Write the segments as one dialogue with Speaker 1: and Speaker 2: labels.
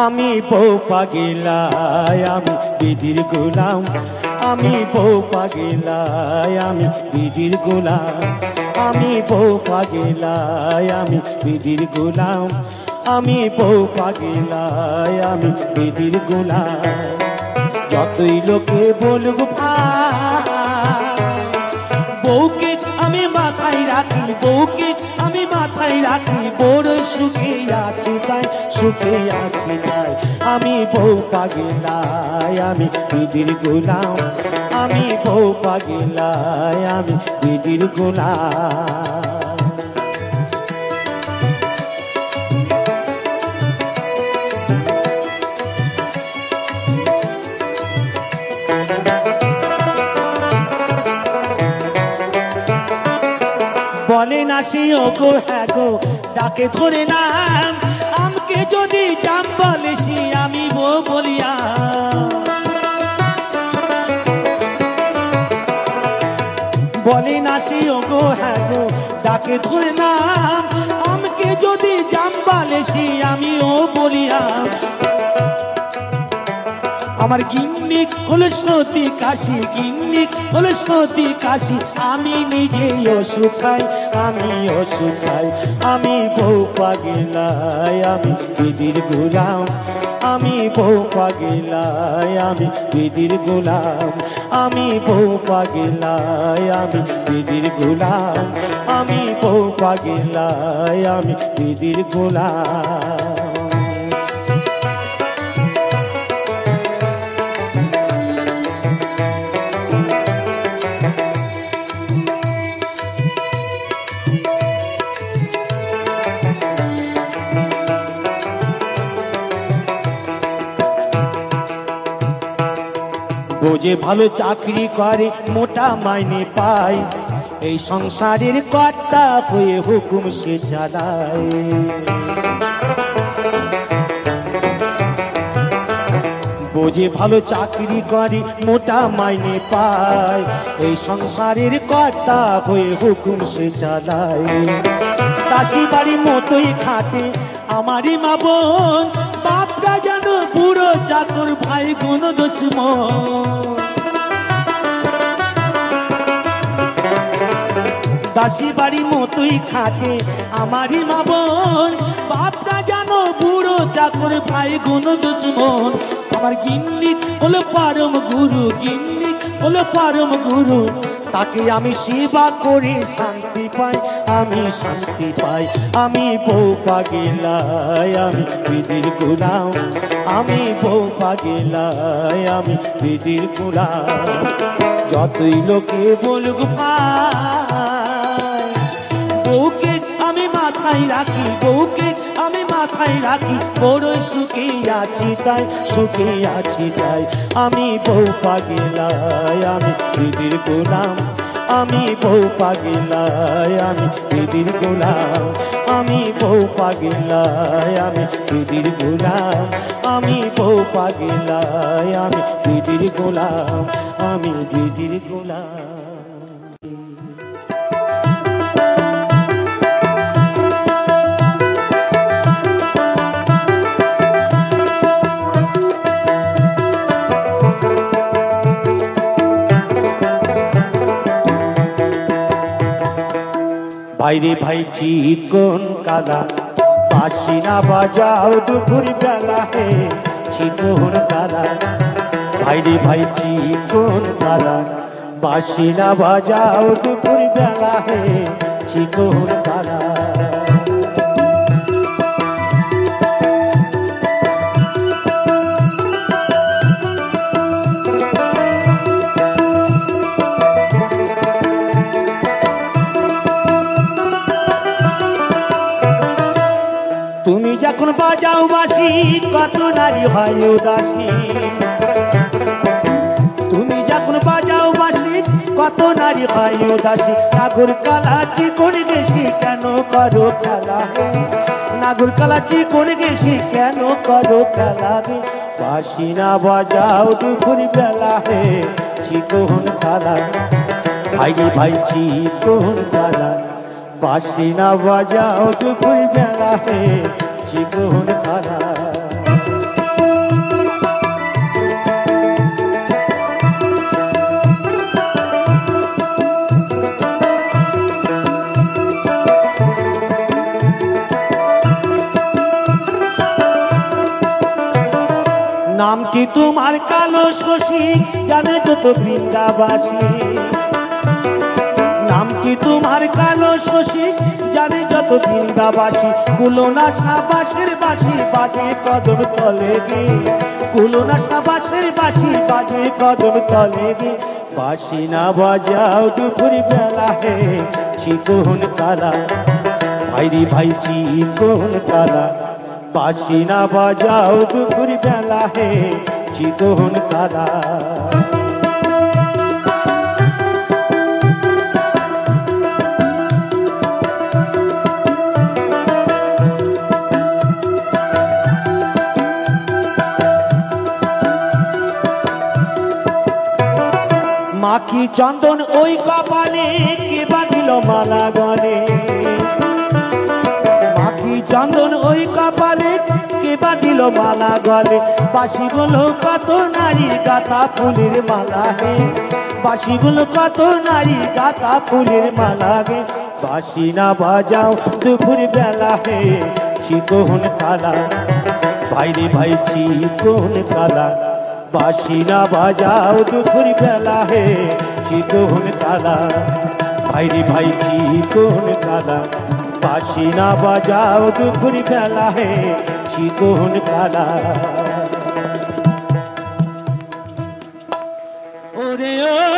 Speaker 1: আমি বউ পাগিলায় আমি বিধির গোলাম আমি বউ পাগিলায় আমি বিধির গোলাম আমি বউ পাগিলায় আমি বিধির গোলাম আমি বউ পাগিলায় আমি বিধির গোলাম যতই লোকে বলুক বউকে আমি মাথায় রাখি বউকে আমি মাথায় রাখি বড় সুখে আছি তাই সুখে আছি তাই আমি বউ পাগিলায় আমি বিধির গোলাম আমি বউ পাগিলায় আমি বিধির গোলাম বলে না সে গো হ্যাঁ গো ডাকে ধরে নাম আমকে যদি জাম বলে সে আমি বউ বলিয়া বলে না সে গো হ্যাঁ গো ডাকে ধরে নাম আমকে যদি জাম বলে সে আমি ও বলিয়া আমার গিন্নি হলো সতী কাশি গিন্নি হলো সতী কাশি আমি নিজে অসুখাই আমি অসুখাই আমি বউ পাগিলায় আমি বিধির গোলাম আমি বউ পাগিলায় আমি বিধির গোলাম আমি বউ পাগিলায় আমি বিধির গোলাম আমি বউ পাগিলায় আমি বিধির গোলাম বোঝে ভালো চাকরি করে মোটা মাইনে পায় এই সংসারের কর্তা হয়ে হুকুম সে চালায় বোঝে ভালো চাকরি করে মোটা মাইনে পায় এই সংসারের কর্তা হয়ে হুকুম সে চালায় দাসী বাড়ির মতোই খাটে আমারই মা বোন বাপটা যেন বুড়ো চাকর ভাই গুণ দোচম দাসী বাড়ির মতোই খাটে আমারই মা বোন বাপটা যেন বুড়ো চাকর ভাই গুণ দোচমন আমার গিন্নি হলো পরম গুরু গিন্নি হলো পরম গুরু তাকে আমি সেবা করে শান্তি পাই আমি শান্তি পাই আমি বউ পাগিলায় আমি বিধির গোলাম আমি বউ পাগিলায় আমি বিধির গোলাম যতই লোকে বলুক বউকে আমি মাথায় রাখি বউকে আমি মাথায় রাখি বড় সুখে আছি তাই সুখে আছি তাই আমি বউ পাগিলায় আমি বিধির গোলাম আমি বউ পাগিলায় আমি বিধির গোলাম আমি বউ পাগিলায় আমি বিধির গোলাম আমি বউ পাগিলায় আমি বিধির গোলাম আমি বিধির গোলাম ভাইরে ভাই চিকন কালা বাঁশি না বাজাও দুপুর বেলা হে চিকন কালা ভাইরে ভাই চিকন কালা বাঁশি না বাজাও দুপুর বেলা হে চিকন কালা তুমি যখন বাজাও বাঁশি কত নারী হয় উদাসী তুমি যখন বাজাও বাঁশি কত নারী হয় উদাসী নাগর কালা চিকন গেছি কেন করো খেলা নাগর কালা চিকন গেছি কেন করো খেলা বাঁশি না বাজাও দুপুর বেলা হে চিকন কালা ভাইরে ভাই চিকন কালা বাঁশি না বাজাও দুপুর বেলা হে চিকন কালা কি তোমার কালো শশী জানে যত বৃন্দাবাসী নাম কি তোমার কালো শশী জানে যত বৃন্দাবাসী কুলোনা সাবাসের বাসি বাজে কদম তলে গে কুলোনা সাবাসের বাসি বাজে কদম তলে গে বাসি না বাজাও দুপুর বেলা হে চিকন কালা ভাইরি ভাই চিকন কালা বাসি না বাজাও দুপুর বেলা হে চিকন কালা মাখি চন্দন ওই কপালে কে বাঁধিল মালা গলে মাখি চন্দন ওই কপালে কে বাঁধিল মালা গলে বাসি বলো কত নারী গাথা ফুলের মালা হে বাসি বলো কত নারী গাথা ফুলের মালা গে বাসি না বাজাও দুপুর বেলা হে চিকন কালা ভাইরে ভাই চিকন কালা বাসি না বাজাও দুপুর বেলা হে চিকন কালা ভাইরে ভাই চিকন কালা বাসি না বাজাও দুপুর বেলা হে চিকন কালা ওরে ও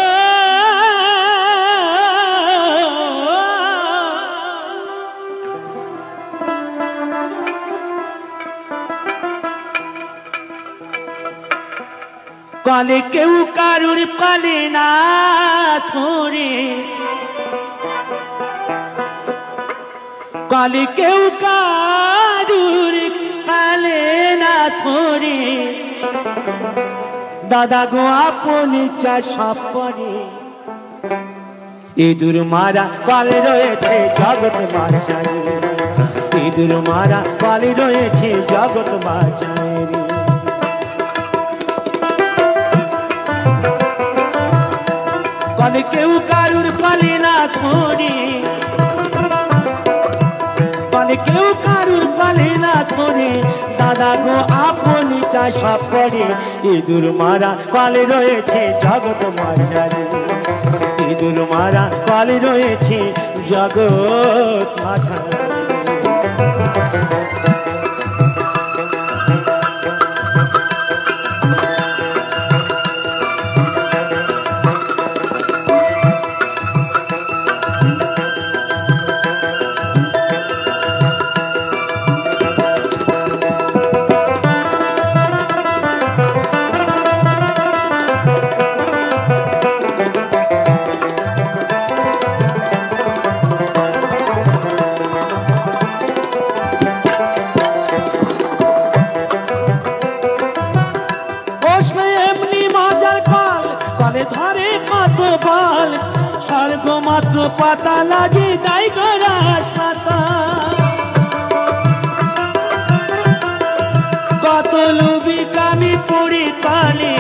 Speaker 1: কালে কেউ কারুর পালে না ধরে কালে কেউ কারুর পালে না ধরে দাদা গো আপনি চাষ করে ইঁদুর মারা পালে রয়েছে জগৎ মাঝারে ইঁদুর মারা পালে রয়েছে জগৎ মাঝারে কালে কেউ কারুর পালে না ধরে কালে কেউ কারুর পালে না ধরে দাদা গো আপনি চাষ করে ইঁদুর মারা পালে রয়েছে জগৎ মাঝারে ইঁদুর মারা পালে রয়েছে জগৎ মাঝারে ধরে কত বল স্বর্গ মাত্র পাতা লাগে দাই করা সাতা কত লুবি কামি পড়ে কালে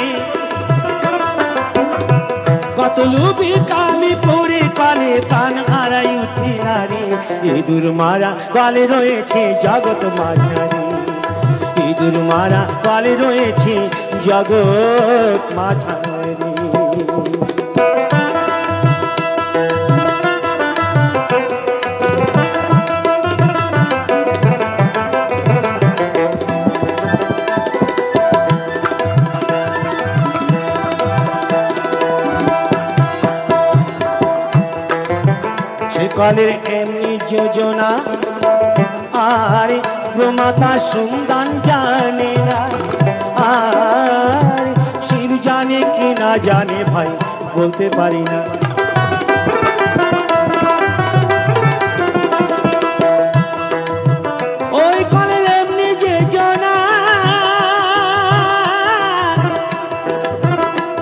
Speaker 1: কত লুবি কামি পড়ে কালে প্রাণ হারাই উঠি নারী ইঁদুর মারা কালে রয়েছে জগৎ মাঝারে ইঁদুর মারা কালে রয়েছে জগৎ মাঝারে কালের এমনি যোজনা আর প্রমাতা সুন্দান জানে না আর শিব জানে কি না জানে ভাই বলতে পারি না ওই কালের এমনি যোজনা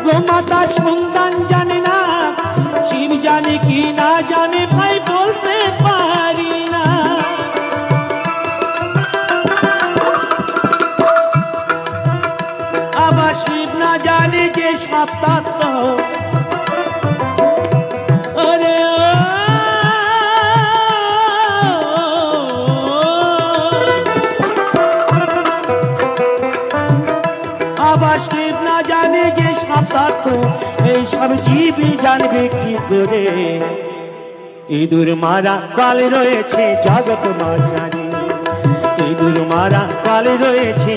Speaker 1: প্রমাতা সুন্দান জানে না শিব জানে কি না জানে ভাই বলতে পারি না আবার শিব না জানে যে সপ্তাহ ওরে আবার সব জীবই জানবে কি করে ইঁদুর মারা কাল রয়েছে জগৎ মাঝারি ইঁদুর মারা কাল রয়েছে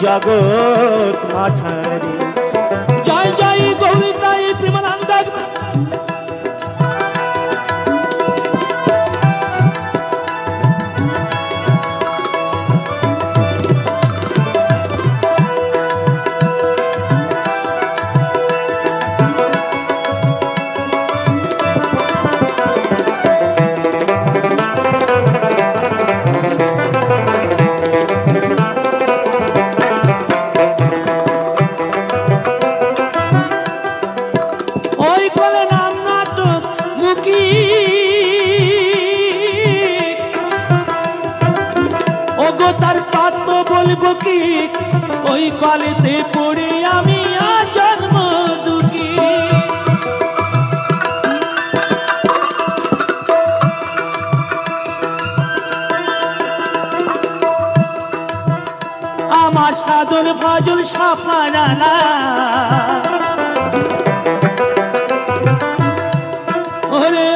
Speaker 1: জগৎ মাঝারি জয় জয় গৌরীতাই প্রেমানন্দ ওই কলেতে পড়ে আমি জন্ম দুঃখী আমার সাধন ভজন সাফারানা ওরে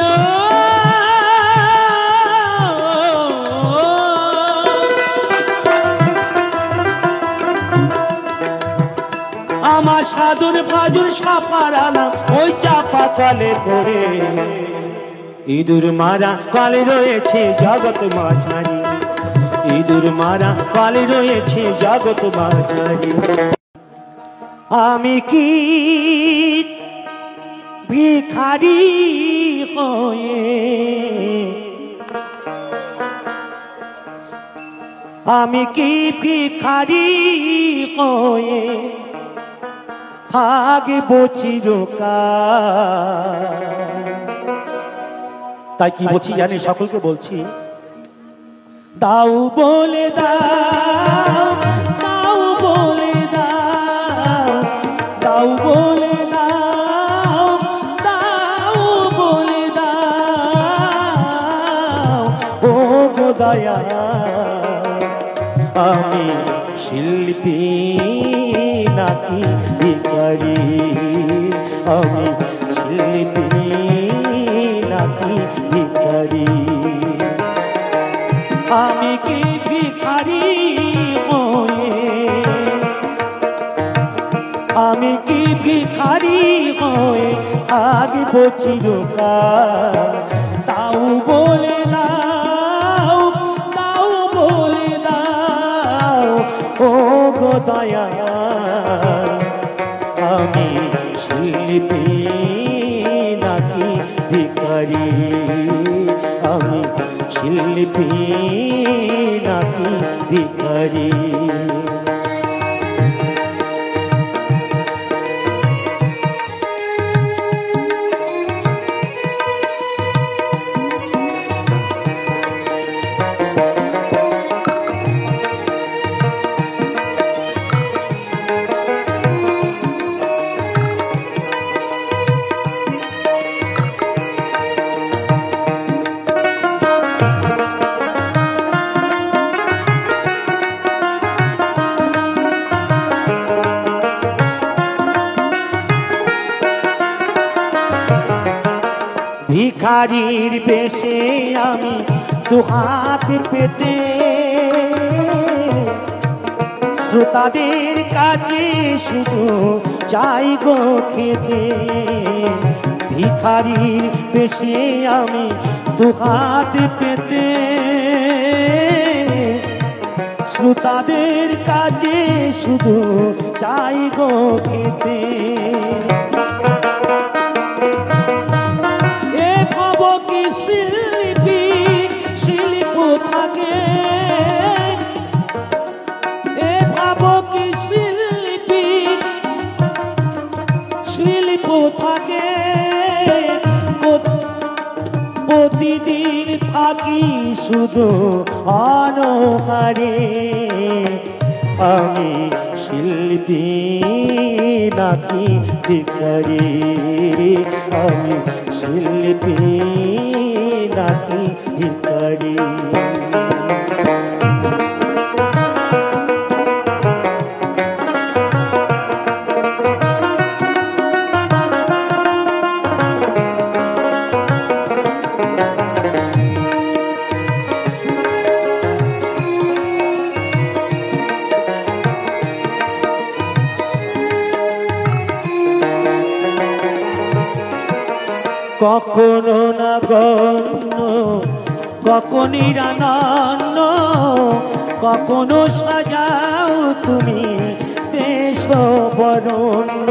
Speaker 1: আমার সাধুর ভাজুর সাফারালাম ওই চাপা কলে পড়ে ইঁদুর মারা কলে রয়েছে জগৎ মাঝারি ইঁদুর মারা কলে রয়েছে জগৎ মাঝারি আমি কি ভিখারি হয়ে আমি কি ভিখারি হয়ে আগে তাই কি বলছি জানি সকলকে বলছি দাও বলে দাও দাও বলে দাও দাও বলে দাও দাও বলে দাও ও গো দয়া আমি শিল্পী নাকি ভিখারি আমি শিল্পী নাকি ভিখারি আমি কি ভিখারি হয়ে আমি কি ভিখারি হয়ে আগে চিরকাল তাও বলে দাও তাও বলে দাও ও গো দয়া আমি শিল্পী নাকি ভিখারি আমি শিল্পী নাকি ভিখারি ভিখারির বেশে আমি দুহাত পেতে শ্রোতাদের কাছে শুধু চাই গো খেতে ভিখারির বেশে আমি দুহাত পেতে শ্রোতাদের কাছে শুধু চাই গো খেতে প্রতিদিন থাকি শুধু অনহারে আমি শিল্পী নাকি ভিখারি আমি শিল্পী নাকি ভিখারি কখনো না গণ্য, কখনই রানন্য, কখনো সাজাও তুমি দেশ বরণ্য।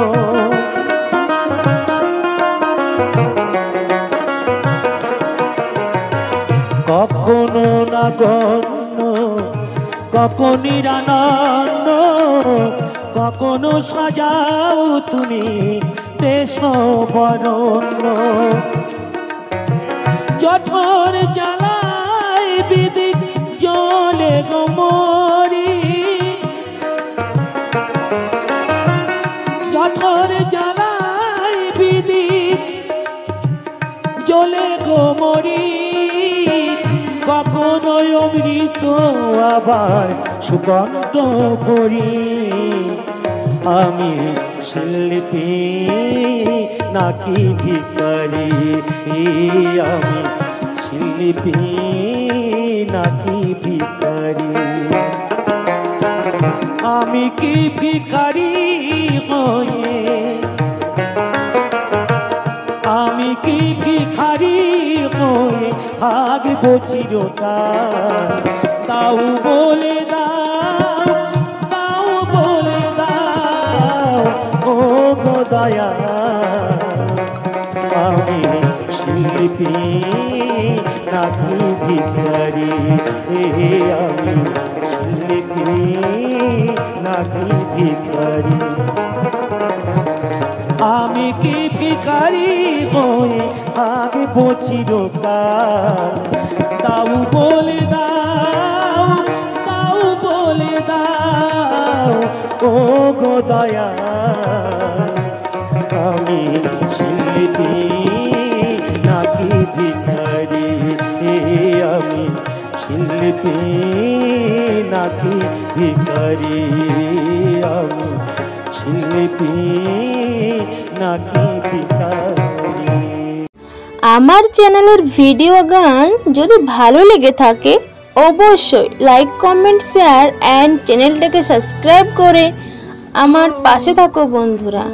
Speaker 1: কখনো না গণ্য, কখনই রানন্য, কখনো সাজাও তুমি দেশ বরণ্য। জঠর জ্বালায় বিদিক জলে গোমরি, জঠর জ্বালায় বিদিক জলে গোমরি। কখনো অমৃত আবার সুগন্ধ করি। আমি শিল্পী নাকি ভিখারি, আমি শিল্পী নাকি ভিখারি। আমি কি ভিখারি হয়ে, আমি কি ভিখারি হয়ে থাকবো চিরকাল? তাও বলে দাও, তাও বলে দাও ও গো দয়া। আমি শিল্পী নাকি ভিখারি, আমি শিল্পী নাকি ভিখারি। আমি কি ভিখারি হয়ে থাকবো চিরকাল? তাও বলে দাও, তাও বলে দাও ও গো দয়া। আমি শিল্পী নাকি ভিখারি, আমি শিল্পী নাকি ভিখারি, আমি শিল্পী নাকি ভিখারি।
Speaker 2: আমার চ্যানেলের ভিডিও গান যদি ভালো লেগে থাকে অবশ্যই লাইক, কমেন্ট, শেয়ার এন্ড চ্যানেলটাকে সাবস্ক্রাইব করে আমার পাশে থাকো বন্ধুরা।